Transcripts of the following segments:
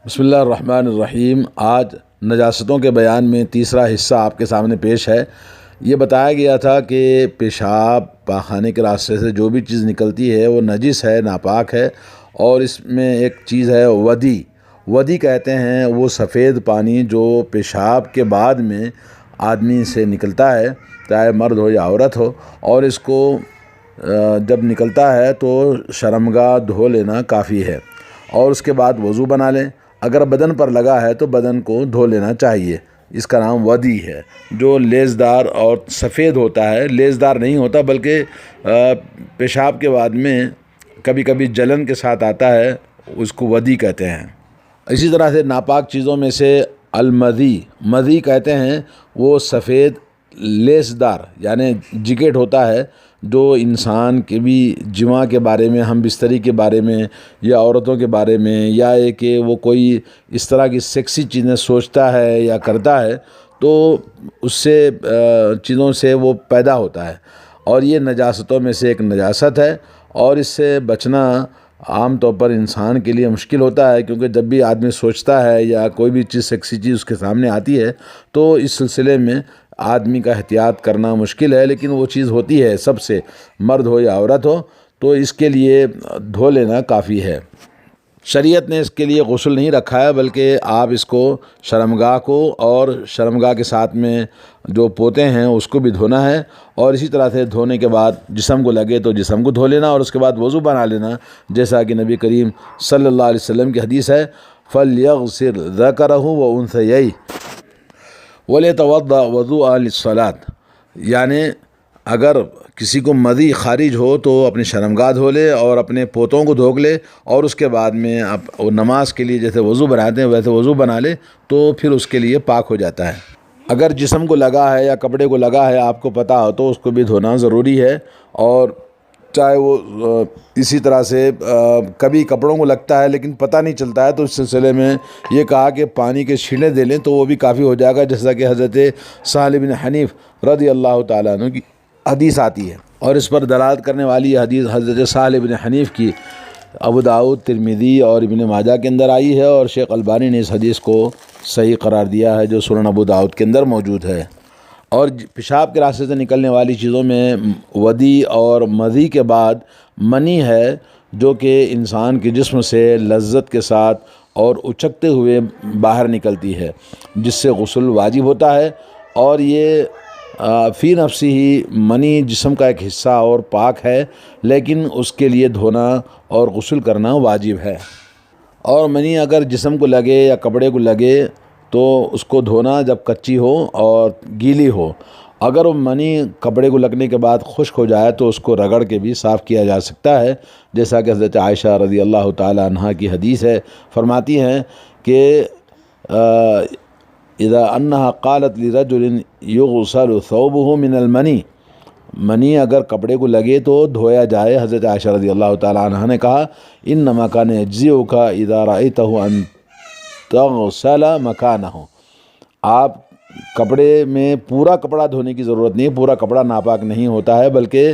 بسم اللہ الرحمن الرحیم۔ آج نجاستوں کے بیان میں تیسرا حصہ آپ کے سامنے پیش ہے۔ یہ بتایا گیا تھا کہ پیشاب پاخانے کے راستے سے جو بھی چیز نکلتی ہے وہ نجس ہے، ناپاک ہے، اور اس میں ایک چیز ہے ودی۔ ودی کہتے ہیں وہ سفید پانی جو پیشاب کے بعد میں آدمی سے نکلتا ہے، چاہے مرد ہو یا عورت ہو، اور اس کو جب نکلتا ہے تو شرمگاہ دھو لینا کافی ہے، اور اس کے بعد وضو بنا لیں۔ اگر بدن پر لگا ہے تو بدن کو دھو لینا چاہیے۔ اس کا نام ودی ہے، جو لیزدار اور سفید ہوتا ہے، لیزدار نہیں ہوتا بلکہ پیشاب کے بعد میں کبھی کبھی جلن کے ساتھ آتا ہے، اس کو ودی کہتے ہیں۔ اسی طرح سے ناپاک چیزوں میں سے المذی، مذی کہتے ہیں وہ سفید لیسدار یعنی جکیٹ ہوتا ہے، جو انسان کے بھی جماع کے بارے میں، ہم بستری کے بارے میں، یا عورتوں کے بارے میں، یا یہ کہ وہ کوئی اس طرح کی سیکسی چیزیں سوچتا ہے یا کرتا ہے تو اس سے چیزوں سے وہ پیدا ہوتا ہے، اور یہ نجاستوں میں سے ایک نجاست ہے، اور اس سے بچنا عام طور پر انسان کے لیے مشکل ہوتا ہے، کیونکہ جب بھی آدمی سوچتا ہے یا کوئی بھی چیز سیکسی چیز اس کے سامنے آتی ہے تو اس سلسلے میں آدمی کا احتیاط کرنا مشکل ہے، لیکن وہ چیز ہوتی ہے سب سے، مرد ہو یا عورت ہو، تو اس کے لیے دھو لینا کافی ہے۔ شریعت نے اس کے لیے غسل نہیں رکھا ہے، بلکہ آپ اس کو شرمگاہ کو اور شرمگاہ کے ساتھ میں جو پوتے ہیں اس کو بھی دھونا ہے، اور اسی طرح سے دھونے کے بعد جسم کو لگے تو جسم کو دھو لینا، اور اس کے بعد وضو بنا لینا، جیسا کہ نبی کریم صلی اللہ علیہ وسلم کی حدیث ہے، فَلْيَغْسِلْ ذَكَرَهُ وَأُنْثَيَيْهِ وَلْيَتَوَضَّأْ وُضُوءً لِلصَّلَاةِ، یعنی اگر کسی کو مذی خارج ہو تو اپنی شرمگاہ دھو لے اور اپنے پوتوں کو دھو لے، اور اس کے بعد میں اب نماز کے لیے جیسے وضو بناتے ہیں ویسے وضو بنا لے تو پھر اس کے لیے پاک ہو جاتا ہے۔ اگر جسم کو لگا ہے یا کپڑے کو لگا ہے، آپ کو پتہ ہو، تو اس کو بھی دھونا ضروری ہے، اور چاہے وہ اسی طرح سے کبھی کپڑوں کو لگتا ہے لیکن پتہ نہیں چلتا ہے، تو اس سلسلے میں یہ کہا کہ پانی کے چھینٹے دے لیں تو وہ بھی کافی ہو جائے گا، جیسا کہ حضرت سہل بن حنیف رضی اللہ تعالیٰ عنہ کی حدیث آتی ہے، اور اس پر دلالت کرنے والی یہ حدیث حضرت سہل بن حنیف کی ابو داؤد، ترمذی اور ابن ماجہ کے اندر آئی ہے، اور شیخ البانی نے اس حدیث کو صحیح قرار دیا ہے، جو سنن ابو داؤد کے اندر موجود ہے۔ اور پیشاب کے راستے سے نکلنے والی چیزوں میں ودی اور مذی کے بعد منی ہے، جو کہ انسان کے جسم سے لذت کے ساتھ اور اچکتے ہوئے باہر نکلتی ہے، جس سے غسل واجب ہوتا ہے، اور یہ فی نفسی ہی منی جسم کا ایک حصہ اور پاک ہے، لیکن اس کے لیے دھونا اور غسل کرنا واجب ہے۔ اور منی اگر جسم کو لگے یا کپڑے کو لگے تو اس کو دھونا جب کچی ہو اور گیلی ہو۔ اگر وہ منی کپڑے کو لگنے کے بعد خشک ہو جائے تو اس کو رگڑ کے بھی صاف کیا جا سکتا ہے، جیسا کہ حضرت عائشہ رضی اللہ تعالی عنہا کی حدیث ہے، فرماتی ہیں کہ اذا انہا قالت لرجل یغسل ثوبہ من المنی، منی اگر کپڑے کو لگے تو دھویا جائے۔ حضرت عائشہ رضی اللہ تعالی عنہا نے کہا انما کان یجزئک اذا رأیتہ ان تغسل مکانہ، آپ کپڑے میں پورا کپڑا دھونے کی ضرورت نہیں، پورا کپڑا ناپاک نہیں ہوتا ہے، بلکہ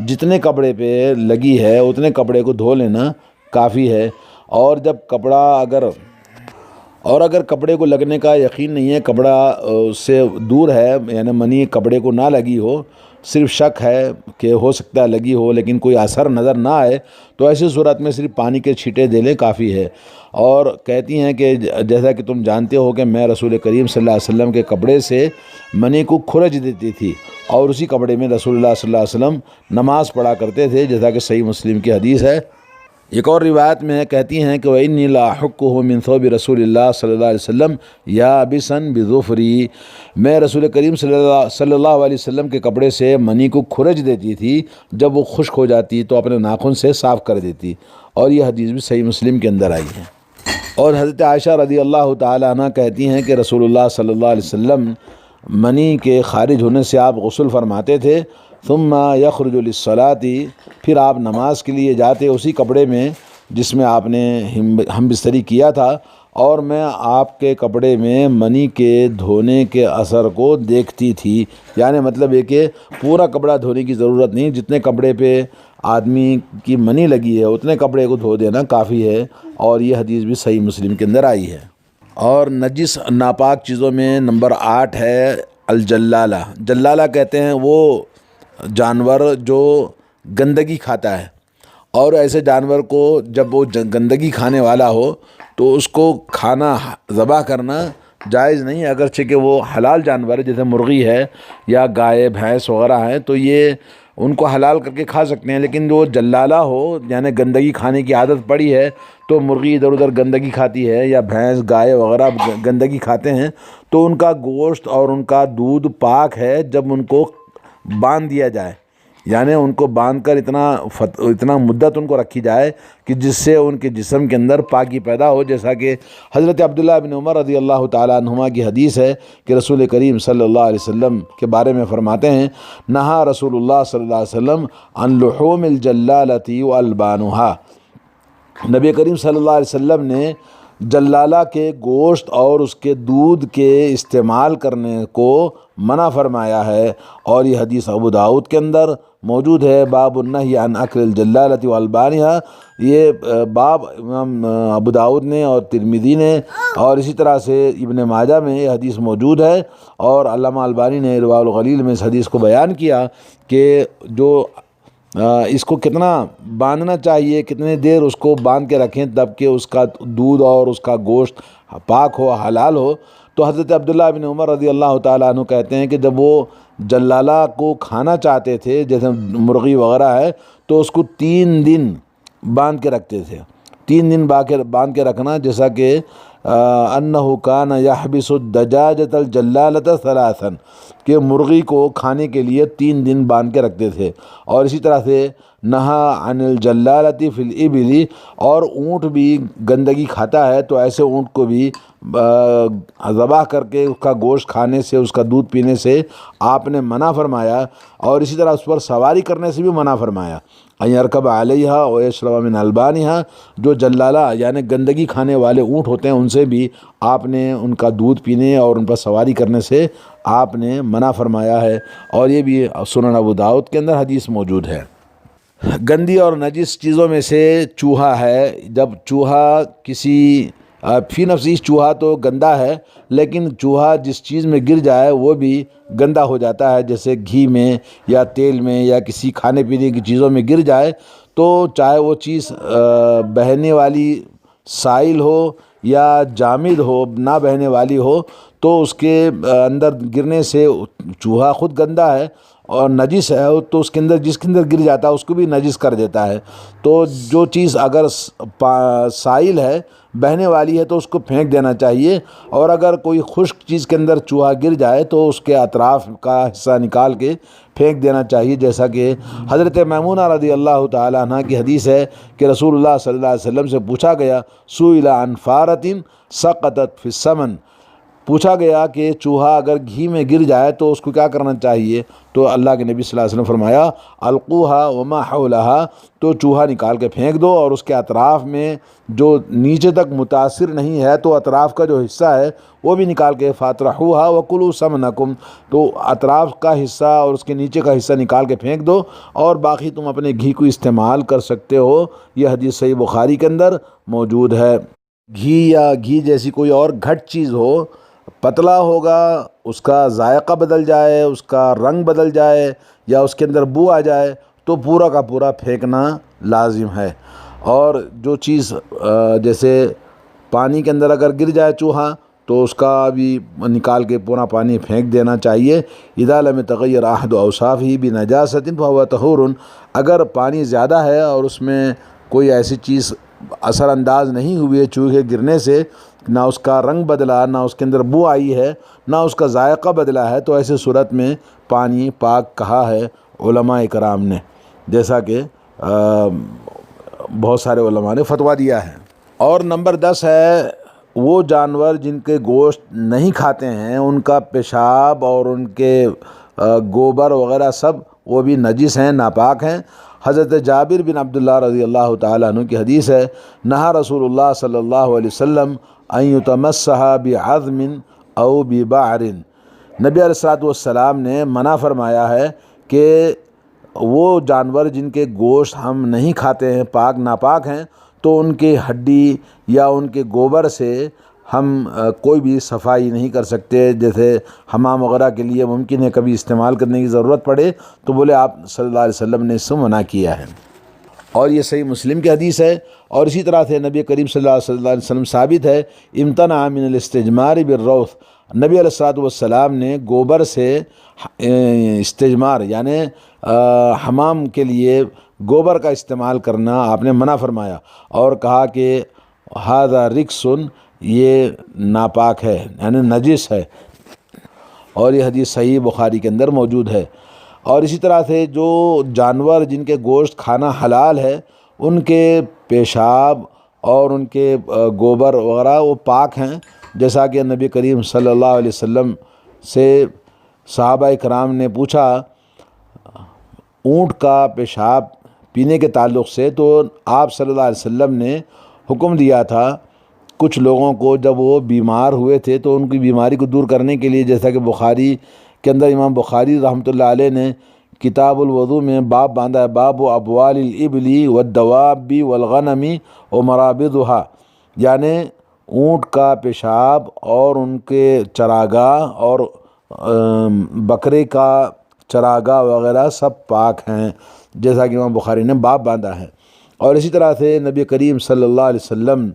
جتنے کپڑے پہ لگی ہے اتنے کپڑے کو دھو لینا کافی ہے۔ اور جب کپڑا اگر کپڑے کو لگنے کا یقین نہیں ہے، کپڑا اس سے دور ہے، یعنی منی کپڑے کو نہ لگی ہو، صرف شک ہے کہ ہو سکتا ہے لگی ہو لیکن کوئی اثر نظر نہ آئے، تو ایسی صورت میں صرف پانی کے چھینٹے دے لیں کافی ہے۔ اور کہتی ہیں کہ جیسا کہ تم جانتے ہو کہ میں رسول کریم صلی اللہ علیہ وسلم کے کپڑے سے منی کو کھرج دیتی تھی، اور اسی کپڑے میں رسول اللہ صلی اللہ علیہ وسلم نماز پڑھا کرتے تھے، جیسا کہ صحیح مسلم کی حدیث ہے۔ ایک اور روایت میں کہتی ہیں کہ وَإِنِّي لَأَحُكُّهُ مِنْ ثَوْبِ رَسُولِ اللَّهِ صلی اللہ علیہ وسلم يَابِسًا بِظُفْرِي، میں رسول کریم صلی اللہ علیہ وسلم کے کپڑے سے منی کو کھرج دیتی تھی، جب وہ خشک ہو جاتی تو اپنے ناخن سے صاف کر دیتی، اور یہ حدیث بھی صحیح مسلم کے اندر آئی ہے۔ اور حضرت عائشہ رضی اللہ تعالی عنہ کہتی ہیں کہ رسول اللہ صلی اللہ علیہ وسلم منی کے خارج ہونے سے آپ غسل فرماتے تھے، ثم یخرج للصلاة، پھر آپ نماز کے لیے جاتے اسی کپڑے میں جس میں آپ نے ہم بستری کیا تھا، اور میں آپ کے کپڑے میں منی کے دھونے کے اثر کو دیکھتی تھی، یعنی مطلب یہ کہ پورا کپڑا دھونے کی ضرورت نہیں، جتنے کپڑے پہ آدمی کی منی لگی ہے اتنے کپڑے کو دھو دینا کافی ہے، اور یہ حدیث بھی صحیح مسلم کے اندر آئی ہے۔ اور نجس ناپاک چیزوں میں نمبر 8 ہے الجلالہ۔ جلالہ کہتے ہیں وہ جانور جو گندگی کھاتا ہے، اور ایسے جانور کو جب وہ گندگی کھانے والا ہو تو اس کو کھانا ذبح کرنا جائز نہیں، اگرچہ کہ وہ حلال جانور ہے، جیسے مرغی ہے یا گائے بھینس وغیرہ ہیں تو یہ ان کو حلال کر کے کھا سکتے ہیں، لیکن جو جلالہ ہو یعنی گندگی کھانے کی عادت پڑی ہے، تو مرغی ادھر ادھر گندگی کھاتی ہے یا بھینس گائے وغیرہ گندگی کھاتے ہیں، تو ان کا گوشت اور ان کا دودھ پاک ہے جب ان کو باندھ دیا جائے، یعنی ان کو باندھ کر اتنا مدت ان کو رکھی جائے کہ جس سے ان کے جسم کے اندر پاکی پیدا ہو، جیسا کہ حضرت عبداللہ بن عمر رضی اللہ تعالیٰ عنہما کی حدیث ہے کہ رسول کریم صلی اللہ علیہ وسلم کے بارے میں فرماتے ہیں، نہا رسول اللہ صلی اللہ علیہ وسلم عن لحوم الجلالۃ والبانھا، نبی کریم صلی اللہ علیہ وسلم نے جلالہ کے گوشت اور اس کے دودھ کے استعمال کرنے کو منع فرمایا ہے، اور یہ حدیث ابو داؤد کے اندر موجود ہے، باب النہی عن اکل الجلالۃ والبانھا۔ یہ باب امام ابو داؤد نے اور ترمذی نے اور اسی طرح سے ابن ماجہ میں یہ حدیث موجود ہے، اور علامہ البانی نے ارواء الغلیل میں اس حدیث کو بیان کیا کہ جو اس کو کتنا باندھنا چاہیے، کتنے دیر اس کو باندھ کے رکھیں تب کہ اس کا دودھ اور اس کا گوشت پاک ہو، حلال ہو۔ تو حضرت عبداللہ بن عمر رضی اللہ تعالیٰ عنہ کہتے ہیں کہ جب وہ جلالہ کو کھانا چاہتے تھے، جیسے مرغی وغیرہ ہے، تو اس کو 3 دن باندھ کے رکھتے تھے، 3 دن باندھ کے رکھنا، جیسا کہ انہ کان یحبس الدجاجۃ الجلالۃ ثلاثا، کہ مرغی کو کھانے کے لیے 3 دن باندھ کے رکھتے تھے۔ اور اسی طرح سے نہا عن الجلالۃ فی الابل، اور اونٹ بھی گندگی کھاتا ہے تو ایسے اونٹ کو بھی ذبح کر کے اس کا گوشت کھانے سے، اس کا دودھ پینے سے آپ نے منع فرمایا، اور اسی طرح اس پر سواری کرنے سے بھی منع فرمایا، ان یرکب علیہا ویشرب من البانھا، جو جلالہ یعنی گندگی کھانے والے اونٹ ہوتے ہیں ان سے بھی آپ نے ان کا دودھ پینے اور ان پر سواری کرنے سے آپ نے منع فرمایا ہے، اور یہ بھی سنن ابو داؤد کے اندر حدیث موجود ہے۔ گندی اور نجس چیزوں میں سے چوہا ہے۔ جب چوہا کسی فی نفسی چوہا تو گندا ہے، لیکن چوہا جس چیز میں گر جائے وہ بھی گندا ہو جاتا ہے، جیسے گھی میں یا تیل میں یا کسی کھانے پینے کی چیزوں میں گر جائے تو چاہے وہ چیز بہنے والی سائل ہو یا جامد ہو، نہ بہنے والی ہو، تو اس کے اندر گرنے سے چوہا خود گندا ہے اور نجس ہے، تو اس کے اندر جس کے اندر گر جاتا ہے اس کو بھی نجس کر دیتا ہے۔ تو جو چیز اگر سائل ہے، بہنے والی ہے، تو اس کو پھینک دینا چاہیے، اور اگر کوئی خشک چیز کے اندر چوہا گر جائے تو اس کے اطراف کا حصہ نکال کے پھینک دینا چاہیے، جیسا کہ حضرت میمونہ رضی اللہ تعالیٰ عنہ کی حدیث ہے کہ رسول اللہ صلی اللہ علیہ وسلم سے پوچھا گیا، سئل عن فارۃ سقطت فی السمن، پوچھا گیا کہ چوہا اگر گھی میں گر جائے تو اس کو کیا کرنا چاہیے، تو اللہ کے نبی صلی اللہ علیہ وسلم فرمایا القوها وما حولها، تو چوہا نکال کے پھینک دو، اور اس کے اطراف میں جو نیچے تک متاثر نہیں ہے تو اطراف کا جو حصہ ہے وہ بھی نکال کے فاطرحوها وکلوا سمنکم، تو اطراف کا حصہ اور اس کے نیچے کا حصہ نکال کے پھینک دو، اور باقی تم اپنے گھی کو استعمال کر سکتے ہو۔ یہ حدیث صحیح بخاری کے اندر موجود ہے۔ گھی یا گھی جیسی کوئی اور گھٹ چیز ہو، پتلا ہوگا، اس کا ذائقہ بدل جائے، اس کا رنگ بدل جائے، یا اس کے اندر بو آ جائے، تو پورا کا پورا پھینکنا لازم ہے۔ اور جو چیز جیسے پانی کے اندر اگر گر جائے چوہا تو اس کا بھی نکال کے پورا پانی پھینک دینا چاہیے۔ اذا لم يتغیر احد اوصافه بنجاست فهو طہور، اگر پانی زیادہ ہے اور اس میں کوئی ایسی چیز اثر انداز نہیں ہوئی ہے چوہے گرنے سے، نہ اس کا رنگ بدلا، نہ اس کے اندر بو آئی ہے، نہ اس کا ذائقہ بدلا ہے، تو ایسے صورت میں پانی پاک کہا ہے علماء کرام نے، جیسا کہ بہت سارے علماء نے فتویٰ دیا ہے۔ اور نمبر 10 ہے وہ جانور جن کے گوشت نہیں کھاتے ہیں، ان کا پیشاب اور ان کے گوبر وغیرہ سب وہ بھی نجس ہیں، ناپاک ہیں۔ حضرت جابر بن عبداللہ رضی اللہ تعالیٰ عنہ کی حدیث ہے، نہا رسول اللہ صلی اللہ علیہ وسلم ان یتمسح بعظم او ببعر، نبی علیہ الصلوۃ والسلام نے منع فرمایا ہے کہ وہ جانور جن کے گوشت ہم نہیں کھاتے ہیں، پاک ناپاک ہیں، تو ان کے ہڈی یا ان کے گوبر سے ہم کوئی بھی صفائی نہیں کر سکتے۔ جیسے حمام وغیرہ کے لیے ممکن ہے کبھی استعمال کرنے کی ضرورت پڑے، تو بولے آپ صلی اللہ علیہ وسلم نے اس سے منع کیا ہے، اور یہ صحیح مسلم کی حدیث ہے۔ اور اسی طرح سے نبی کریم صلی اللہ علیہ وسلم ثابت ہے، امتنع من الاستجمار بالروث، نبی علیہ الصلوۃ والسلام نے گوبر سے استجمار یعنی حمام کے لیے گوبر کا استعمال کرنا آپ نے منع فرمایا، اور کہا کہ ھذا رکس، یہ ناپاک ہے یعنی نجس ہے، اور یہ حدیث صحیح بخاری کے اندر موجود ہے۔ اور اسی طرح سے جو جانور جن کے گوشت کھانا حلال ہے، ان کے پیشاب اور ان کے گوبر وغیرہ وہ پاک ہیں، جیسا کہ نبی کریم صلی اللہ علیہ وسلم سے صحابہ کرام نے پوچھا اونٹ کا پیشاب پینے کے تعلق سے، تو آپ صلی اللہ علیہ وسلم نے حکم دیا تھا کچھ لوگوں کو، جب وہ بیمار ہوئے تھے تو ان کی بیماری کو دور کرنے کے لیے، جیسا کہ بخاری کے اندر امام بخاری رحمۃ اللہ علیہ نے کتاب الوضو میں باب باندھا ہے، باب ابوال الابل والدواب والغنم ومرابضها، یعنی اونٹ کا پیشاب اور ان کے چراگاہ اور بکرے کا چراگاہ وغیرہ سب پاک ہیں، جیسا کہ امام بخاری نے باب باندھا ہے۔ اور اسی طرح سے نبی کریم صلی اللہ علیہ وسلم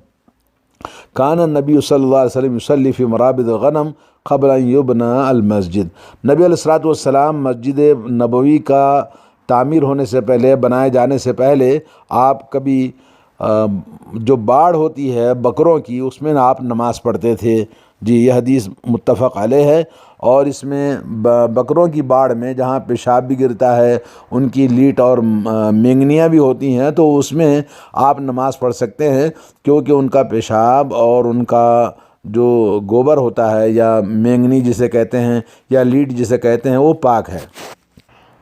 کان النبی صلی اللہ علیہ وسلم یصلی فی مرابض الغنم قبل ان یبنى المسجد، نبی علیہ الصلوۃ والسلام مسجد نبوی کا تعمیر ہونے سے پہلے، بنائے جانے سے پہلے، آپ کبھی جو باڑ ہوتی ہے بکروں کی، اس میں آپ نماز پڑھتے تھے۔ جی، یہ حدیث متفق علیہ ہے، اور اس میں بکروں کی باڑ میں جہاں پیشاب بھی گرتا ہے، ان کی لیٹ اور مینگنیاں بھی ہوتی ہیں، تو اس میں آپ نماز پڑھ سکتے ہیں، کیونکہ ان کا پیشاب اور ان کا جو گوبر ہوتا ہے یا مینگنی جسے کہتے ہیں یا لیٹ جسے کہتے ہیں، وہ پاک ہے۔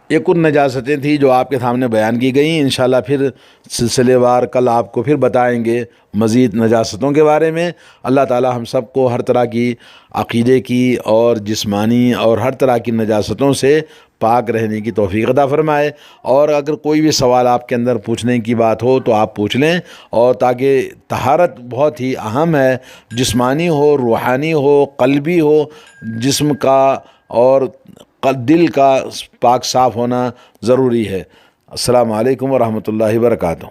یہ کچھ نجاستیں تھیں جو آپ کے سامنے بیان کی گئیں، انشاءاللہ پھر سلسلے وار کل آپ کو پھر بتائیں گے مزید نجاستوں کے بارے میں۔ اللہ تعالی ہم سب کو ہر طرح کی عقیدے کی اور جسمانی اور ہر طرح کی نجاستوں سے پاک رہنے کی توفیق عطا فرمائے۔ اور اگر کوئی بھی سوال آپ کے اندر پوچھنے کی بات ہو تو آپ پوچھ لیں، اور تاکہ طہارت بہت ہی اہم ہے، جسمانی ہو، روحانی ہو، قلبی ہو، جسم کا اور دل کا پاک صاف ہونا ضروری ہے۔ السلام علیکم ورحمۃ اللہ وبرکاتہ۔